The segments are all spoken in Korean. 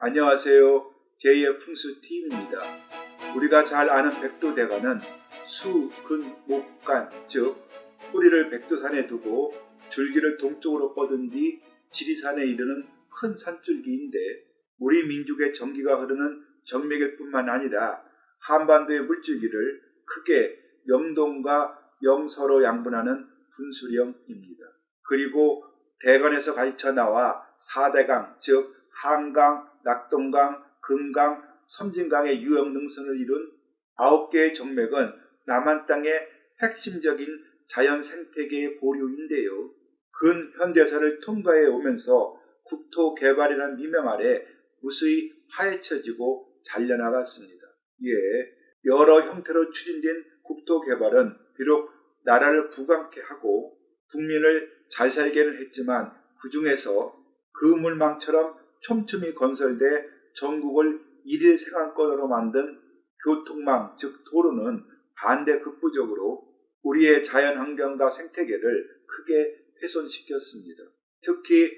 안녕하세요. 제2의 풍수TV입니다. 우리가 잘 아는 백두대간은 수, 근, 목, 간, 즉 뿌리를 백두산에 두고 줄기를 동쪽으로 뻗은 뒤 지리산에 이르는 큰 산줄기인데 우리 민족의 정기가 흐르는 정맥일 뿐만 아니라 한반도의 물줄기를 크게 영동과 영서로 양분하는 분수령입니다. 그리고 대간에서 가르쳐 나와 4대강 즉 한강, 낙동강, 금강, 섬진강의 유역 능선을 이룬 9개의 정맥은 남한 땅의 핵심적인 자연 생태계의 보류인데요. 근현대사를 통과해 오면서 국토 개발이라는 미명 아래 무수히 파헤쳐지고 잘려나갔습니다. 여러 형태로 추진된 국토 개발은 비록 나라를 부강케 하고 국민을 잘 살게는 했지만 그 중에서 그물망처럼 촘촘히 건설돼 전국을 일일 생활권으로 만든 교통망 즉 도로는 반대 극부적으로 우리의 자연환경과 생태계를 크게 훼손시켰습니다. 특히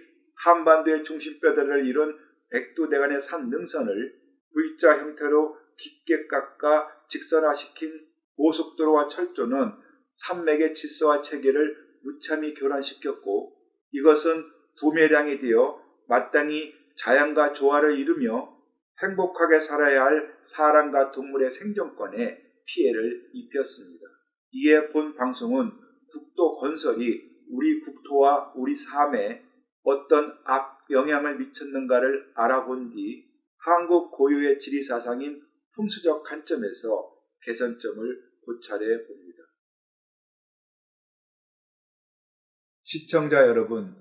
한반도의 중심뼈대를 이룬 백두대간의 산 능선을 V자 형태로 깊게 깎아 직선화시킨 고속도로와 철도는 산맥의 질서와 체계를 무참히 교란시켰고 이것은 부메랑이 되어 마땅히 자연과 조화를 이루며 행복하게 살아야 할 사람과 동물의 생존권에 피해를 입혔습니다. 이에 본 방송은 국도 건설이 우리 국토와 우리 삶에 어떤 악영향을 미쳤는가를 알아본 뒤 한국 고유의 지리사상인 풍수적 관점에서 개선점을 고찰해 봅니다. 시청자 여러분,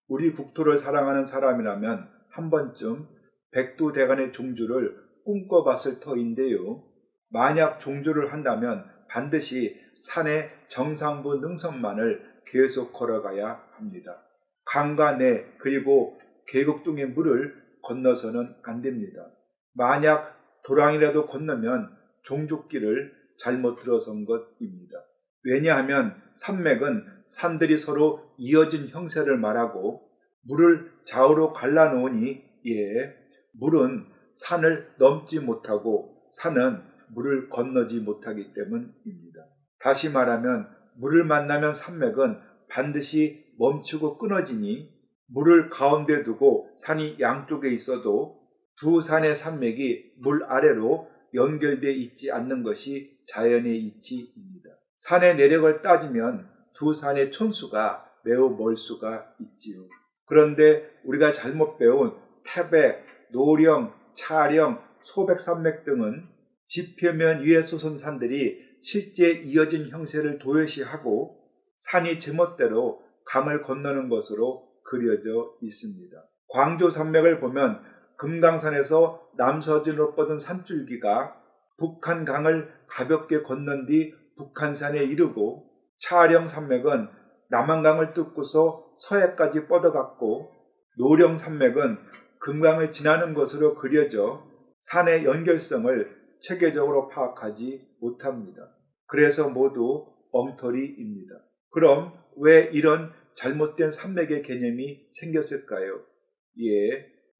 우리 국토를 사랑하는 사람이라면 한 번쯤 백두대간의 종주를 꿈꿔봤을 터인데요. 만약 종주를 한다면 반드시 산의 정상부 능선만을 계속 걸어가야 합니다. 강과 내 그리고 계곡 등의 물을 건너서는 안 됩니다. 만약 도랑이라도 건너면 종주길을 잘못 들어선 것입니다. 왜냐하면 산맥은 산들이 서로 이어진 형세를 말하고 물을 좌우로 갈라놓으니 물은 산을 넘지 못하고 산은 물을 건너지 못하기 때문입니다. 다시 말하면 물을 만나면 산맥은 반드시 멈추고 끊어지니 물을 가운데 두고 산이 양쪽에 있어도 두 산의 산맥이 물 아래로 연결되어 있지 않는 것이 자연의 이치입니다. 산의 내력을 따지면 두 산의 촌수가 매우 멀 수가 있지요. 그런데 우리가 잘못 배운 태백, 노령, 차령, 소백산맥 등은 지표면 위에 솟은 산들이 실제 이어진 형세를 도외시하고 산이 제멋대로 강을 건너는 것으로 그려져 있습니다. 광조산맥을 보면 금강산에서 남서진으로 뻗은 산줄기가 북한강을 가볍게 건넌 뒤 북한산에 이르고 차령산맥은 남한강을 뚫고서 서해까지 뻗어갔고 노령산맥은 금강을 지나는 것으로 그려져 산의 연결성을 체계적으로 파악하지 못합니다. 그래서 모두 엉터리입니다. 그럼 왜 이런 잘못된 산맥의 개념이 생겼을까요?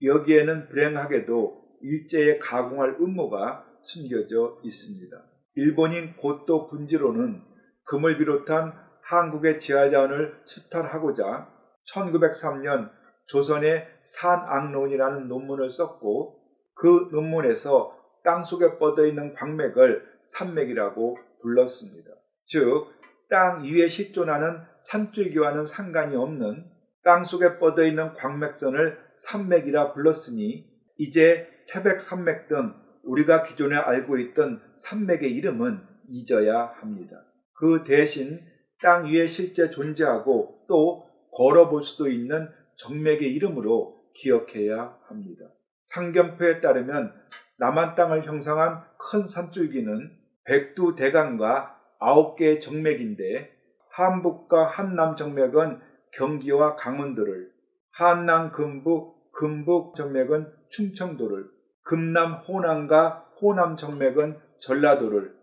여기에는 불행하게도 일제에 가공할 음모가 숨겨져 있습니다. 일본인 고토 분지로는 금을 비롯한 한국의 지하자원을 수탈하고자 1903년 조선의 산악론이라는 논문을 썼고 그 논문에서 땅속에 뻗어있는 광맥을 산맥이라고 불렀습니다. 즉, 땅 위에 실존하는 산줄기와는 상관이 없는 땅속에 뻗어있는 광맥선을 산맥이라 불렀으니 이제 태백산맥 등 우리가 기존에 알고 있던 산맥의 이름은 잊어야 합니다. 그 대신 땅 위에 실제 존재하고 또 걸어볼 수도 있는 정맥의 이름으로 기억해야 합니다. 상경표에 따르면 남한 땅을 형성한 큰 산줄기는 백두대간과 9개의 정맥인데 한북과 한남 정맥은 경기와 강원도를, 한남 금북, 금북 정맥은 충청도를, 금남 호남과 호남 정맥은 전라도를,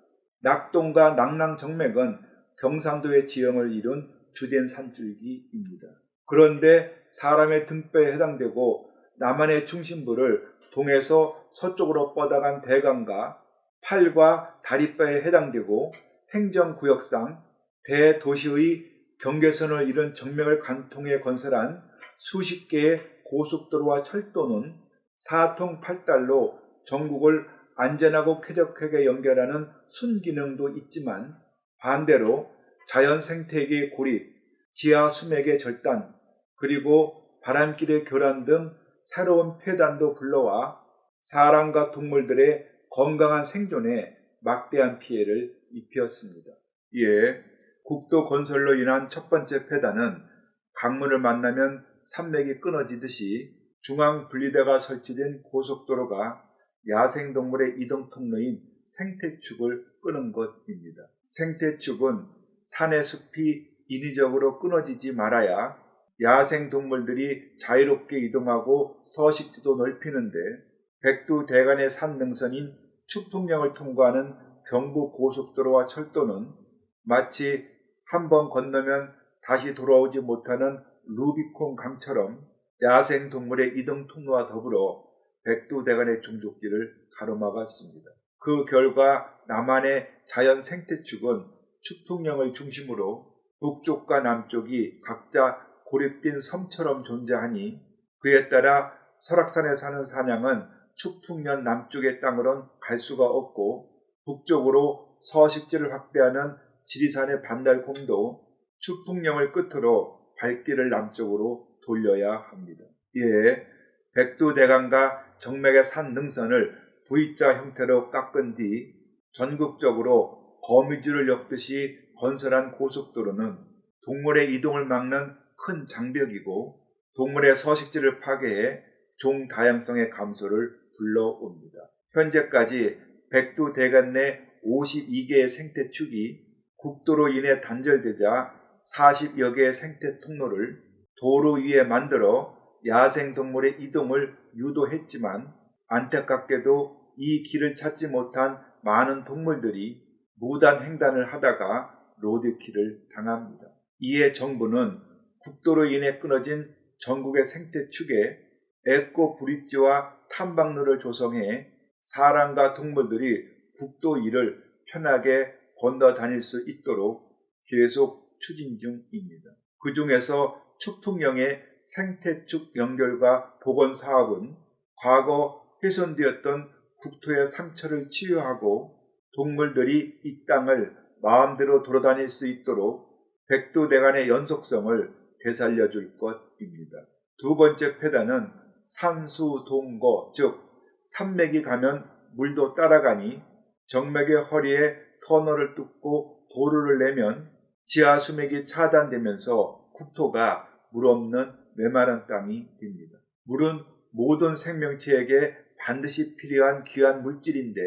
낙동과 낙랑 정맥은 경상도의 지형을 이룬 주된 산줄기입니다. 그런데 사람의 등뼈에 해당되고 남한의 중심부를 동에서 서쪽으로 뻗어간 대강과 팔과 다리바에 해당되고 행정구역상 대도시의 경계선을 이룬 정맥을 관통해 건설한 수십 개의 고속도로와 철도는 사통팔달로 전국을 안전하고 쾌적하게 연결하는 순기능도 있지만 반대로 자연 생태계의 고립, 지하 수맥의 절단, 그리고 바람길의 교란 등 새로운 폐단도 불러와 사람과 동물들의 건강한 생존에 막대한 피해를 입혔습니다. 이에 국도 건설로 인한 첫 번째 폐단은 강물을 만나면 산맥이 끊어지듯이 중앙 분리대가 설치된 고속도로가 야생동물의 이동 통로인 생태축을 끊은 것입니다. 생태축은 산의 숲이 인위적으로 끊어지지 말아야 야생동물들이 자유롭게 이동하고 서식지도 넓히는데 백두대간의 산 능선인 축풍령을 통과하는 경부고속도로와 철도는 마치 한번 건너면 다시 돌아오지 못하는 루비콘 강처럼 야생동물의 이동 통로와 더불어 백두대간의 종족지를 가로막았습니다. 그 결과 남한의 자연 생태축은 축풍령을 중심으로 북쪽과 남쪽이 각자 고립된 섬처럼 존재하니 그에 따라 설악산에 사는 사냥은 축풍령 남쪽의 땅으론 갈 수가 없고 북쪽으로 서식지를 확대하는 지리산의 반달곰도 축풍령을 끝으로 발길을 남쪽으로 돌려야 합니다. 이에 백두대간과 정맥의 산 능선을 V자 형태로 깎은 뒤 전국적으로 거미줄을 엮듯이 건설한 고속도로는 동물의 이동을 막는 큰 장벽이고 동물의 서식지를 파괴해 종 다양성의 감소를 불러옵니다. 현재까지 백두대간 내 52개의 생태축이 국도로 인해 단절되자 40여 개의 생태 통로를 도로 위에 만들어 야생동물의 이동을 유도했지만 안타깝게도 이 길을 찾지 못한 많은 동물들이 무단 횡단을 하다가 로드킬을 당합니다. 이에 정부는 국도로 인해 끊어진 전국의 생태축에 에코 브릿지와 탐방로를 조성해 사람과 동물들이 국도 위를 편하게 건너 다닐 수 있도록 계속 추진 중입니다. 그 중에서 축풍령의 생태축 연결과 복원 사업은 과거 훼손되었던 국토의 상처를 치유하고 동물들이 이 땅을 마음대로 돌아다닐 수 있도록 백두대간의 연속성을 되살려줄 것입니다. 두 번째 폐단은 산수동거, 즉 산맥이 가면 물도 따라가니 정맥의 허리에 터널을 뚫고 도로를 내면 지하 수맥이 차단되면서 국토가 물 없는 메마른 땅이 됩니다. 물은 모든 생명체에게 반드시 필요한 귀한 물질인데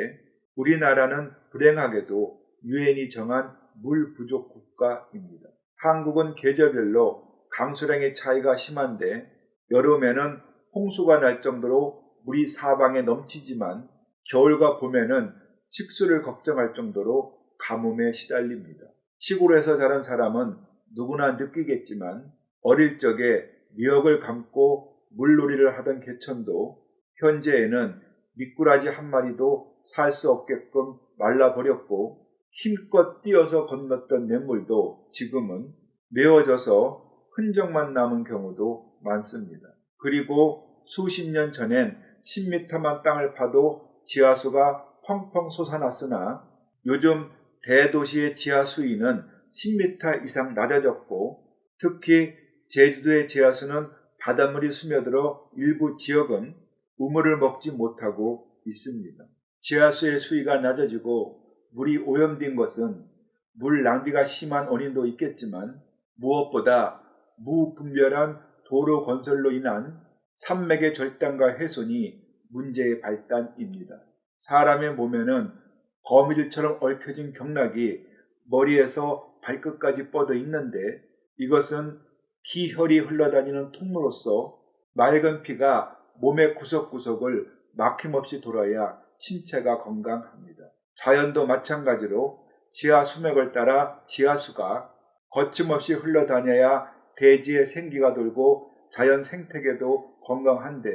우리나라는 불행하게도 유엔이 정한 물 부족 국가입니다. 한국은 계절별로 강수량의 차이가 심한데 여름에는 홍수가 날 정도로 물이 사방에 넘치지만 겨울과 봄에는 식수를 걱정할 정도로 가뭄에 시달립니다. 시골에서 자란 사람은 누구나 느끼겠지만 어릴 적에 미역을 감고 물놀이를 하던 개천도 현재에는 미꾸라지 한 마리도 살 수 없게끔 말라버렸고 힘껏 뛰어서 건넜던 냇물도 지금은 메워져서 흔적만 남은 경우도 많습니다. 그리고 수십 년 전엔 10m만 땅을 파도 지하수가 펑펑 솟아났으나 요즘 대도시의 지하 수위는 10m 이상 낮아졌고 특히 제주도의 지하수는 바닷물이 스며들어 일부 지역은 우물을 먹지 못하고 있습니다. 지하수의 수위가 낮아지고 물이 오염된 것은 물 낭비가 심한 원인도 있겠지만 무엇보다 무분별한 도로 건설로 인한 산맥의 절단과 훼손이 문제의 발단입니다. 사람의 몸에는 거미줄처럼 얽혀진 경락이 머리에서 발끝까지 뻗어 있는데 이것은 기혈이 흘러다니는 통로로서 맑은 피가 몸의 구석구석을 막힘없이 돌아야 신체가 건강합니다. 자연도 마찬가지로 지하 수맥을 따라 지하수가 거침없이 흘러다녀야 대지의 생기가 돌고 자연 생태계도 건강한데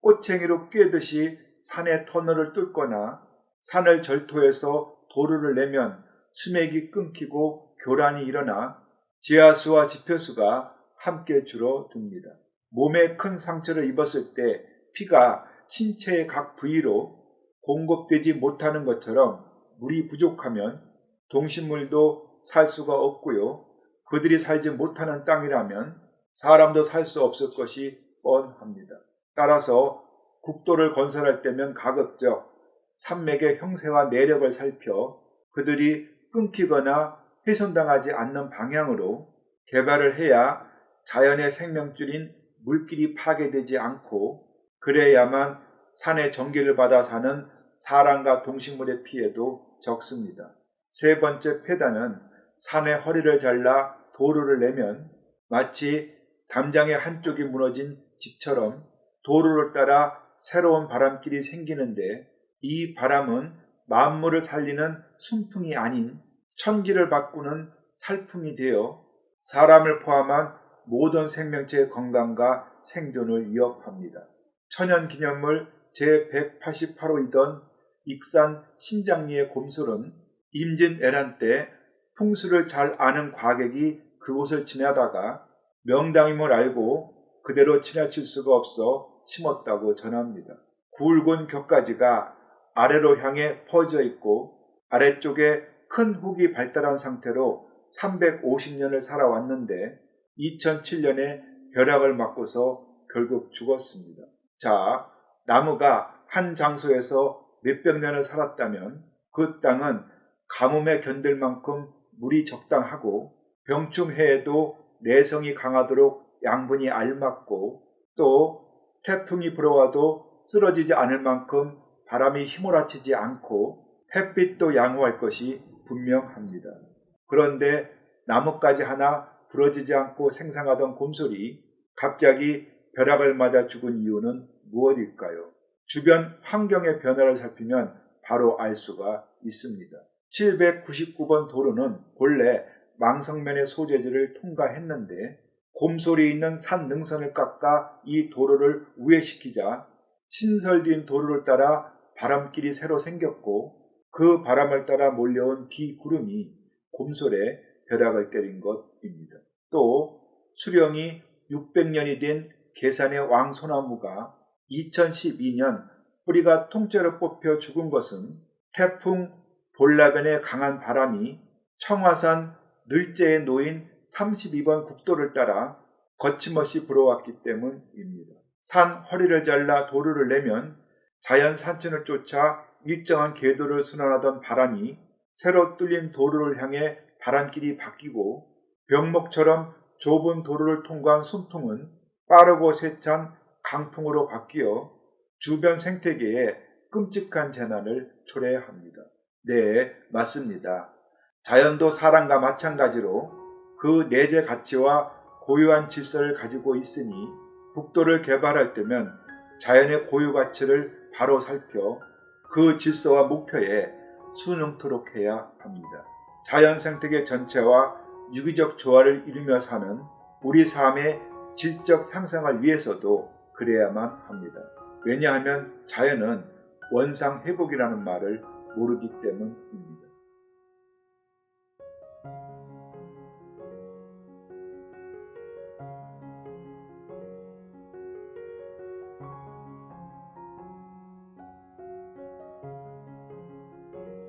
꼬챙이로 꿰듯이 산의 터널을 뚫거나 산을 절토해서 도로를 내면 수맥이 끊기고 교란이 일어나 지하수와 지표수가 함께 줄어듭니다. 몸에 큰 상처를 입었을 때 피가 신체의 각 부위로 공급되지 못하는 것처럼 물이 부족하면 동식물도 살 수가 없고요. 그들이 살지 못하는 땅이라면 사람도 살 수 없을 것이 뻔합니다. 따라서 국도를 건설할 때면 가급적 산맥의 형세와 내력을 살펴 그들이 끊기거나 훼손당하지 않는 방향으로 개발을 해야 자연의 생명줄인 물길이 파괴되지 않고 그래야만 산의 전기를 받아 사는 사람과 동식물의 피해도 적습니다. 세 번째 폐단은 산의 허리를 잘라 도로를 내면 마치 담장의 한쪽이 무너진 집처럼 도로를 따라 새로운 바람길이 생기는데 이 바람은 만물을 살리는 순풍이 아닌 천기를 바꾸는 살풍이 되어 사람을 포함한 모든 생명체의 건강과 생존을 위협합니다. 천연기념물 제188호이던 익산 신장리의 곰솔은 임진왜란 때 풍수를 잘 아는 과객이 그곳을 지나다가 명당임을 알고 그대로 지나칠 수가 없어 심었다고 전합니다. 굵은 격가지가 아래로 향해 퍼져 있고 아래쪽에 큰 훅이 발달한 상태로 350년을 살아왔는데 2007년에 벼락을 맞고서 결국 죽었습니다. 자, 나무가 한 장소에서 몇백 년을 살았다면 그 땅은 가뭄에 견딜 만큼 물이 적당하고 병충해에도 내성이 강하도록 양분이 알맞고 또 태풍이 불어와도 쓰러지지 않을 만큼 바람이 휘몰아치지 않고 햇빛도 양호할 것이 분명합니다. 그런데 나뭇가지 하나 부러지지 않고 생생하던 곰솔이 갑자기 벼락을 맞아 죽은 이유는 무엇일까요? 주변 환경의 변화를 살피면 바로 알 수가 있습니다. 799번 도로는 본래 망성면의 소재지를 통과했는데 곰솔이 있는 산 능선을 깎아 이 도로를 우회시키자 신설된 도로를 따라 바람길이 새로 생겼고 그 바람을 따라 몰려온 비구름이 곰솔에 벼락을 때린 것입니다. 또 수령이 600년이 된 계산의 왕소나무가 2012년 뿌리가 통째로 뽑혀 죽은 것은 태풍 볼라벤의 강한 바람이 청화산 늘재에 놓인 32번 국도를 따라 거침없이 불어왔기 때문입니다. 산 허리를 잘라 도로를 내면 자연 산천을 쫓아 일정한 궤도를 순환하던 바람이 새로 뚫린 도로를 향해 바람길이 바뀌고 병목처럼 좁은 도로를 통과한 순풍은 빠르고 세찬 강풍으로 바뀌어 주변 생태계에 끔찍한 재난을 초래합니다. 네, 맞습니다. 자연도 사람과 마찬가지로 그 내재 가치와 고유한 질서를 가지고 있으니 국도를 개발할 때면 자연의 고유 가치를 바로 살펴 그 질서와 목표에 순응토록 해야 합니다. 자연 생태계 전체와 유기적 조화를 이루며 사는 우리 삶의 질적 향상을 위해서도 그래야만 합니다. 왜냐하면 자연은 원상회복이라는 말을 모르기 때문입니다.